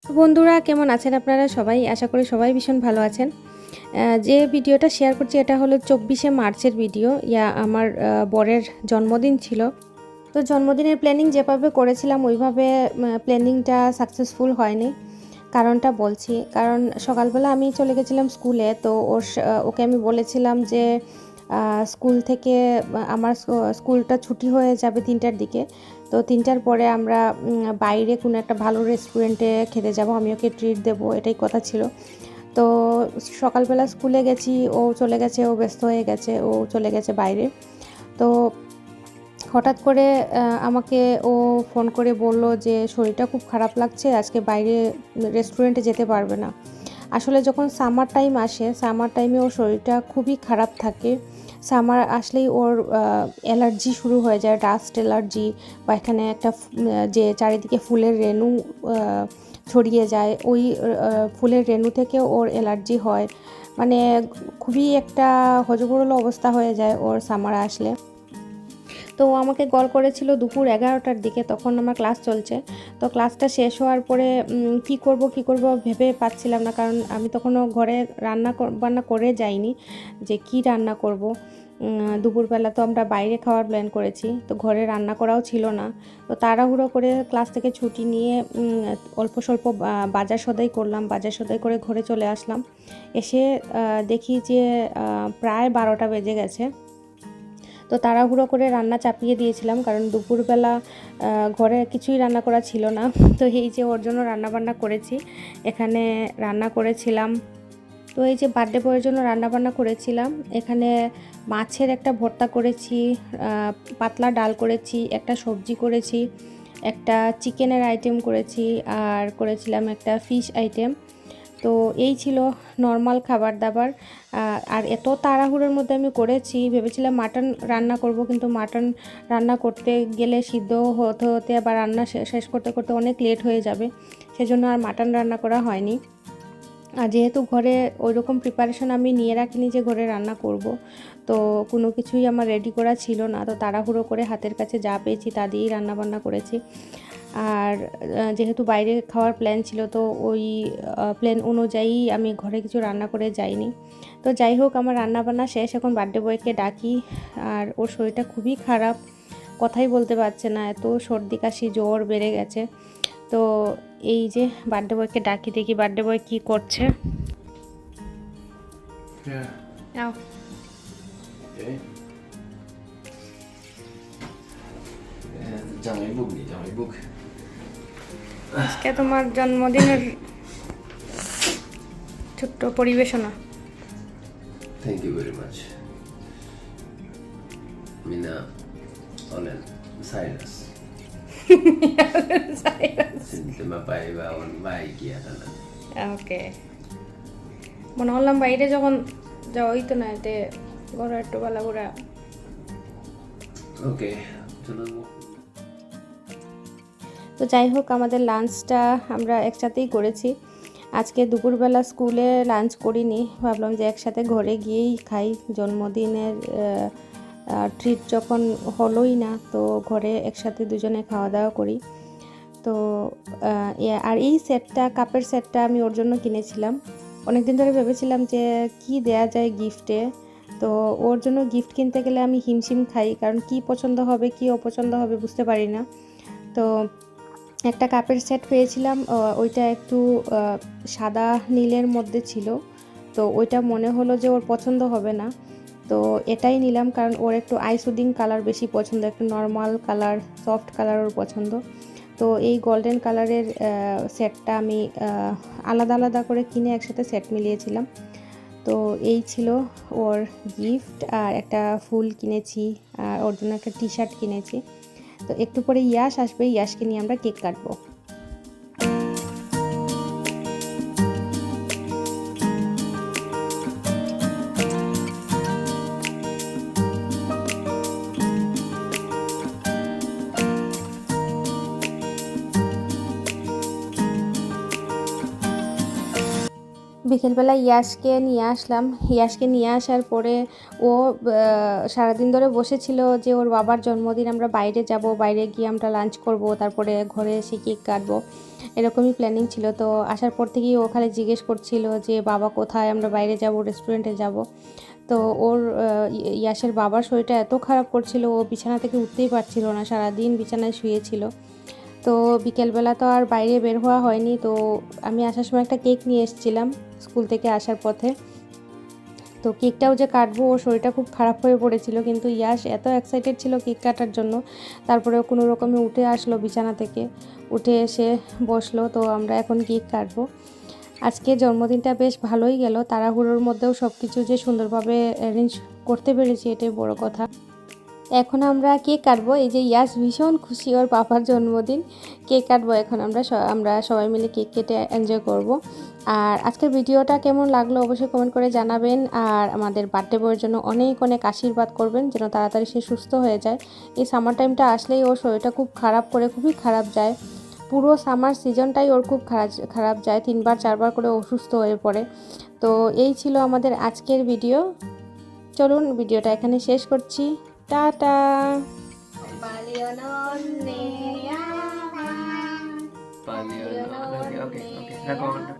বন্ধুরা কেমন আছেন আপনারা সবাই? আশা করি সবাই ভীষণ ভালো আছেন। যে ভিডিওটা শেয়ার করছি এটা হলো 24শে মার্চের ভিডিও। আমার বরের জন্মদিন ছিল। তো জন্মদিনের প্ল্যানিং যেভাবে করেছিলাম ওইভাবে প্ল্যানিংটা সাকসেসফুল হয়নি। কারণটা বলছি। কারণ সকালবেলা আমি চলে গেছিলাম স্কুলে। তো ওকে আমি বলেছিলাম যে স্কুল থেকে আমার স্কুলটা ছুটি হয়ে যাবে ৩টার দিকে। তো ৩টার পরে আমরা বাইরে কোনো একটা ভালো রেস্টুরেন্টে খেতে যাব। আমি ওকে ট্রিট দেবো এটাই কথা ছিল। তো সকালবেলা স্কুলে গেছি, ও চলে গেছে, ও ব্যস্ত হয়ে গেছে, ও চলে গেছে বাইরে। তো হঠাৎ করে আমাকে ও ফোন করে বলল যে শরীরটা খুব খারাপ লাগছে, আজকে বাইরে রেস্টুরেন্টে যেতে পারবে না। আসলে যখন সামার টাইম আসে, সামার টাইমে ওর শরীরটা খুবই খারাপ থাকে। সামার আসলেই ওর অ্যালার্জি শুরু হয়ে যায়, ডাস্ট অ্যালার্জি, বা এখানে একটা যে চারিদিকে ফুলের রেণু ছড়িয়ে যায়, ওই ফুলের রেণু থেকে ওর অ্যালার্জি হয়। মানে খুবই একটা হযবরল অবস্থা হয়ে যায় ওর সামার আসলে। তো ও আমাকে কল করেছিল দুপুর 11টার দিকে, তখন আমার ক্লাস চলছে। তো ক্লাসটা শেষ হওয়ার পরে কি করব ভেবে পাচ্ছিলাম না, কারণ আমি তখনও ঘরে বান্না করে যাইনি যে কি রান্না করব। দুপুরবেলা তো আমরা বাইরে খাওয়ার প্ল্যান করেছি, তো ঘরে রান্না করাও ছিল না। তো তাড়াহুড়ো করে ক্লাস থেকে ছুটি নিয়ে অল্প স্বল্প বাজার সদাই করলাম, বাজার সদাই করে ঘরে চলে আসলাম। এসে দেখি যে প্রায় 12টা বেজে গেছে। তো তাড়াহুড়ো করে রান্না চাপিয়ে দিয়েছিলাম, কারণ দুপুরবেলা ঘরে কিছুই রান্না করা ছিল না। তো এই যে ওর জন্য রান্নাবান্না করেছি, এখানে রান্না করেছিলাম। তো এই যে বার্থডে বয়ের জন্য রান্নাবান্না করেছিলাম, এখানে মাছের একটা ভর্তা করেছি, পাতলা ডাল করেছি, একটা সবজি করেছি, একটা চিকেনের আইটেম করেছি, আর করেছিলাম একটা ফিশ আইটেম। তো এই ছিল নর্মাল খাবার দাবার। আর এত তাড়াহুড়োর মধ্যে আমি করেছি, ভেবেছিলাম মাটন রান্না করব, কিন্তু মাটন রান্না করতে গেলে সিদ্ধ হতে হতে আবার রান্না শেষ করতে করতে অনেক লেট হয়ে যাবে, সেজন্য আর মাটন রান্না করা হয়নি। আর যেহেতু ঘরে ওইরকম প্রিপারেশন আমি নিয়ে রাখিনি যে ঘরে রান্না করব, তো কোনো কিছুই আমার রেডি করা ছিল না। তো তাড়াহুড়ো করে হাতের কাছে যা পেয়েছি তা দিয়েই রান্নাবান্না করেছি। আর যেহেতু বাইরে খাওয়ার প্ল্যান ছিল, তো ওই প্ল্যান অনুযায়ী আমি ঘরে কিছু রান্না করে যাইনি। তো যাই হোক, আমার রান্নাবান্না শেষ, এখন বার্থডে বয়কে ডাকি। আর ওর শরীরটা খুবই খারাপ, কথাই বলতে পারছে না, এত সর্দি কাশি জ্বর বেড়ে গেছে। তো এই যে বার্থডে বয়কে ডাকি, দেখি বার্থডে বয় কি করছে। নাও। আজকে তোমার জন্মদিনের ছোট্ট পরিবেশনা। Thank you very much. Mina olen sairas. Syntymäpäivä on vaikea tänään. ওকে, মনে হলাম বাইরে যখন যাওয়াই তো না, এতে ঘরে একটু ভালো করে। Okej, চলো। তো যাই হোক, আমাদের লাঞ্চটা আমরা একসাথেই করেছি। আজকে দুপুরবেলা স্কুলে লাঞ্চ করিনি, ভাবলাম যে একসাথে ঘরে গিয়েই খাই। জন্মদিনের ট্রিট যখন হলোই না, তো ঘরে একসাথে দুজনে খাওয়া দাওয়া করি। তো আর এই সেটটা, কাপের সেটটা আমি ওর জন্য কিনেছিলাম। অনেকদিন ধরে ভেবেছিলাম যে কি দেয়া যায় গিফটে। তো ওর জন্য গিফট কিনতে গেলে আমি হিমশিম খাই, কারণ কি পছন্দ হবে কি অপছন্দ হবে বুঝতে পারি না। তো একটা কাপের সেট পেয়েছিলাম, ওইটা একটু সাদা নীলের মধ্যে ছিল। তো ওইটা মনে হলো যে ওর পছন্দ হবে না, তো এটাই নিলাম, কারণ ওর একটু আইসুদিং কালার বেশি পছন্দ, একটু নর্মাল কালার, সফট কালার ওর পছন্দ। তো এই গোল্ডেন কালারের সেটটা আমি আলাদা আলাদা করে কিনে একসাথে সেট মিলিয়েছিলাম। তো এই ছিল ওর গিফট। আর একটা ফুল কিনেছি, আর ওর জন্য একটা টি শার্ট কিনেছি। তো একটু পরে ইয়াশ আসবে, ইয়াশকে নিয়ে আমরা কেক কাটবো। বিকেলবেলা ইয়াশকে নিয়ে আসলাম। ইয়াশকে নিয়ে আসার পরে ও সারাদিন ধরে বসেছিল যে ওর বাবার জন্মদিন, আমরা বাইরে যাব, বাইরে গিয়ে আমরা লাঞ্চ করব, তারপরে ঘরে এসে কেক কাটবো, এরকমই প্ল্যানিং ছিল। তো আসার পর থেকেই ও খালি জিজ্ঞেস করছিল যে বাবা কোথায়, আমরা বাইরে যাব, রেস্টুরেন্টে যাব। তো ওর ইয়াশের বাবার শরীরটা এত খারাপ করছিল, ও বিছানা থেকে উঠতেই পারছিল না, সারাদিন বিছানায় শুয়েছিল। তো বিকেলবেলা তো আর বাইরে বের হওয়া হয়নি। তো আমি আসার সময় একটা কেক নিয়ে এসেছিলাম স্কুল থেকে আসার পথে। তো কেকটাও যে কাটবো, ওর শরীরটা খুব খারাপ হয়ে পড়েছিল, কিন্তু ইয়াশ এত এক্সাইটেড ছিল কেক কাটার জন্য। তারপরে কোনো রকমে উঠে আসলো বিছানা থেকে, উঠে এসে বসলো। তো আমরা এখন কেক কাটবো। আজকে জন্মদিনটা বেশ ভালোই গেল, তাড়াহুড়োর মধ্যেও সব কিছু যে সুন্দরভাবে অ্যারেঞ্জ করতে পেরেছি, এটাই বড় কথা। এখন আমরা কেক কাটবো। এই যে ইয়াশ ভীষণ খুশি, ওর পাপার জন্মদিন, কেক কাটবো এখন আমরা সবাই মিলে কেক কেটে এনজয় করব। আর আজকের ভিডিওটা কেমন লাগলো অবশ্যই কমেন্ট করে জানাবেন। আর আমাদের বার্থডে বয়ের জন্য অনেক অনেক আশীর্বাদ করবেন, যেন তাড়াতাড়ি সে সুস্থ হয়ে যায়। এই সামার টাইমটা আসলেই ওর শরীরটা খুব খারাপ করে, খুবই খারাপ যায়। পুরো সামার সিজনটাই ওর খুব খারাপ যায়, 3বার 4বার করে অসুস্থ হয়ে পড়ে। তো এই ছিল আমাদের আজকের ভিডিও। চলুন ভিডিওটা এখানে শেষ করছি। Tata. Paleo, no. Okay, okay, okay.